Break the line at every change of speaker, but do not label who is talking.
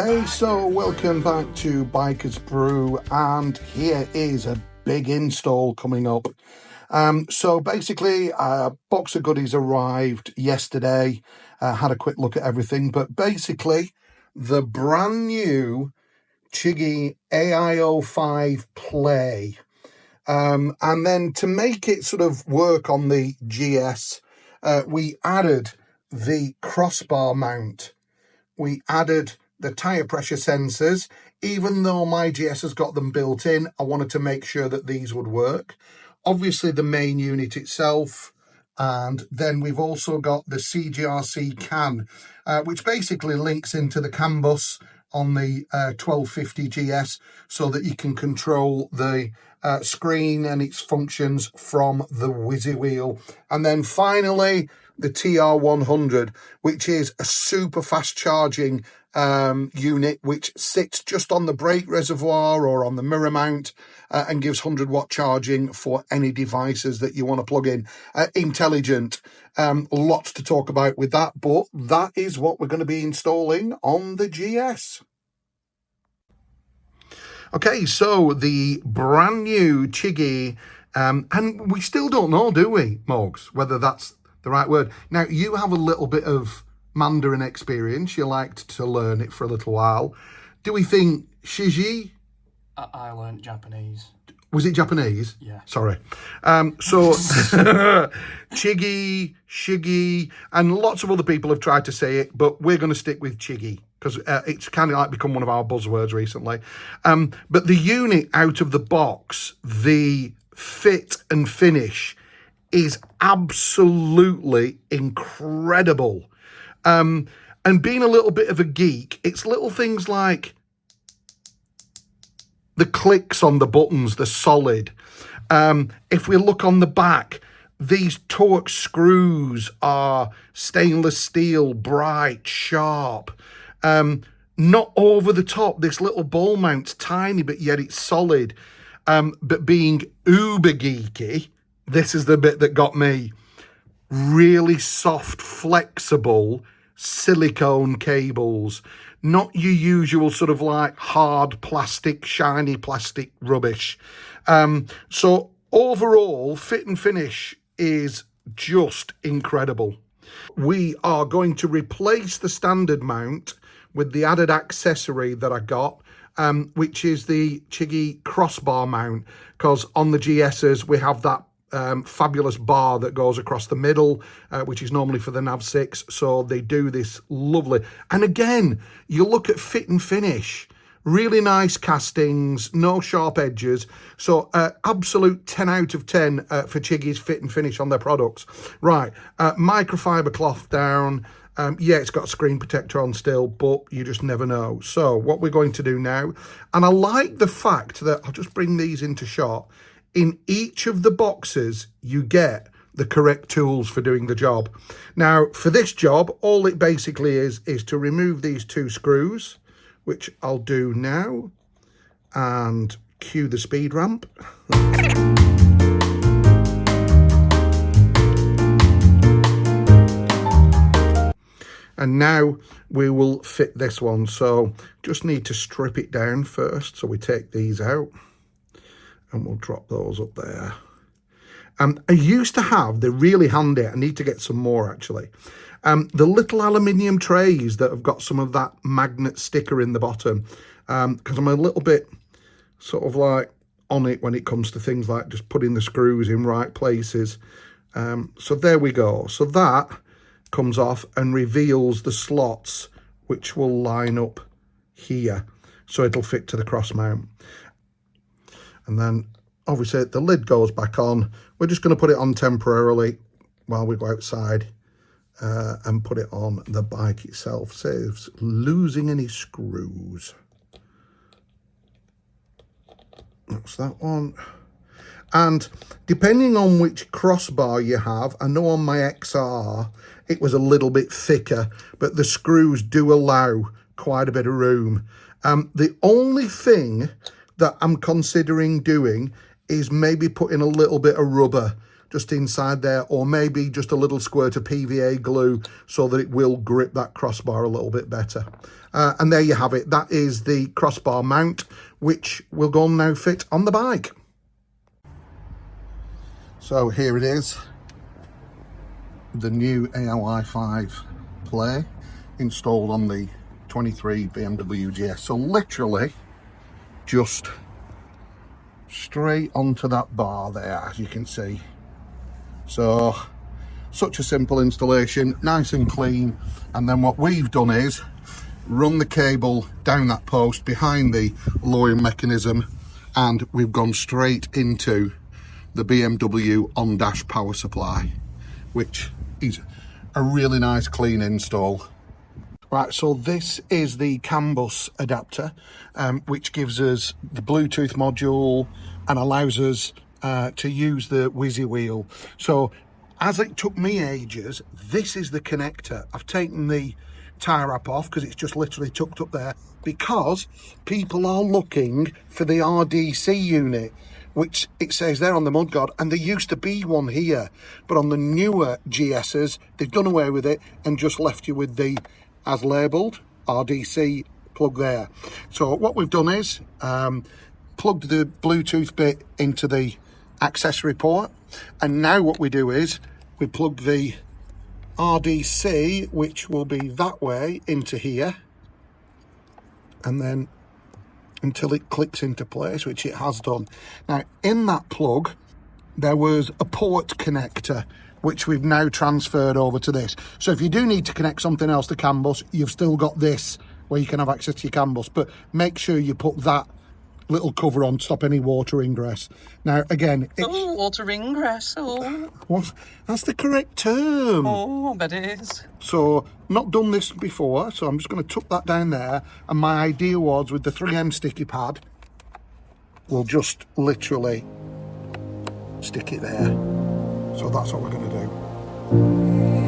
Okay, so welcome back to Biker's Brew, and here is a big install coming up. So basically, a box of goodies arrived yesterday. Had a quick look at everything, but basically, the brand new Chigee AIO-5 Play. And then to make it sort of work on the GS, we added the crossbar mount. We added the tyre pressure sensors. Even though my GS has got them built in, I wanted to make sure that these would work. Obviously the main unit itself, and then we've also got the CGRC CAN, which basically links into the CAN bus on the 1250 GS so that you can control the screen and its functions from the WYSI wheel. And then finally, the TR100, which is a super fast charging unit which sits just on the brake reservoir or on the mirror mount and gives 100-watt charging for any devices that you want to plug in. Intelligent. Lots to talk about with that, but that is what we're going to be installing on the GS. Okay, so the brand new Chigee, and we still don't know, do we, Morgs, whether that's the right word. Now, you have a little bit of Mandarin experience. You liked to learn it for a little while. Do we think Chigee?
I learned Japanese.
Was it Japanese?
Yeah.
Sorry. So Chigee, Shigee, and lots of other people have tried to say it, but we're going to stick with Chigee because it's kind of like become one of our buzzwords recently. But the unit out of the box, the fit and finish is absolutely incredible. And being a little bit of a geek, it's little things like the clicks on the buttons, the solid. If we look on the back, these torque screws are stainless steel, bright, sharp. Not over the top. This little ball mount's tiny, but yet it's solid. But being uber geeky, this is the bit that got me. Really soft, flexible silicone cables. Not your usual sort of like hard plastic, shiny plastic rubbish. So overall, fit and finish is just incredible. We are going to replace the standard mount with the added accessory that I got, which is the Chigee crossbar mount, because on the GS's we have that fabulous bar that goes across the middle, which is normally for the Nav6. So they do this lovely. And again, you look at fit and finish, really nice castings, no sharp edges. So absolute 10 out of 10 for Chigee's fit and finish on their products. Right, microfiber cloth down. Yeah, it's got a screen protector on still, but you just never know. So what we're going to do now, and I like the fact that, I'll just bring these into shot, in each of the boxes, you get the correct tools for doing the job. Now, for this job, all it basically is to remove these two screws, which I'll do now, and cue the speed ramp. And now we will fit this one. So just need to strip it down first. So we take these out. And we'll drop those up there. I used to have, they're really handy, I need to get some more actually, the little aluminium trays that have got some of that magnet sticker in the bottom, because I'm a little bit sort of like on it when it comes to things like just putting the screws in right places. So there we go. So that comes off and reveals the slots which will line up here. So it'll fit to the cross mount. And then obviously the lid goes back on. We're just going to put it on temporarily while we go outside and put it on the bike itself. Saves losing any screws. That's that one. And depending on which crossbar you have, I know on my XR it was a little bit thicker, but the screws do allow quite a bit of room. The only thing that I'm considering doing is maybe putting a little bit of rubber just inside there, or maybe just a little squirt of PVA glue so that it will grip that crossbar a little bit better. And there you have it. That is the crossbar mount, which will go and now fit on the bike. So here it is, the new AIO-5 Play installed on the 23 BMW GS. So literally just straight onto that bar there, as you can see. So such a simple installation, nice and clean. And then what we've done is run the cable down that post behind the lowering mechanism, and we've gone straight into the BMW on-dash power supply, which is a really nice clean install. Right, so this is the CAN bus adapter, which gives us the Bluetooth module and allows us to use the Whizzy wheel. So as it took me ages, this is the connector. I've taken the tie wrap off because it's just literally tucked up there, because people are looking for the RDC unit, which it says there on the mudguard, and there used to be one here, but on the newer GS's they've done away with it and just left you with the as labelled RDC plug there. So what we've done is plugged the Bluetooth bit into the accessory port, and now what we do is we plug the RDC, which will be that way, into here, and then until it clicks into place, which it has done. Now in that plug there was a port connector, which we've now transferred over to this. So if you do need to connect something else to CAN bus, you've still got this where you can have access to your CAN bus, but make sure you put that little cover on to stop any water ingress. Now again, it's...
Oh, water ingress, oh.
What? That's the correct term.
Oh, I bet it is.
So, not done this before, so I'm just going to tuck that down there, and my idea was with the 3M sticky pad, we'll just literally stick it there. So that's what we're going to do.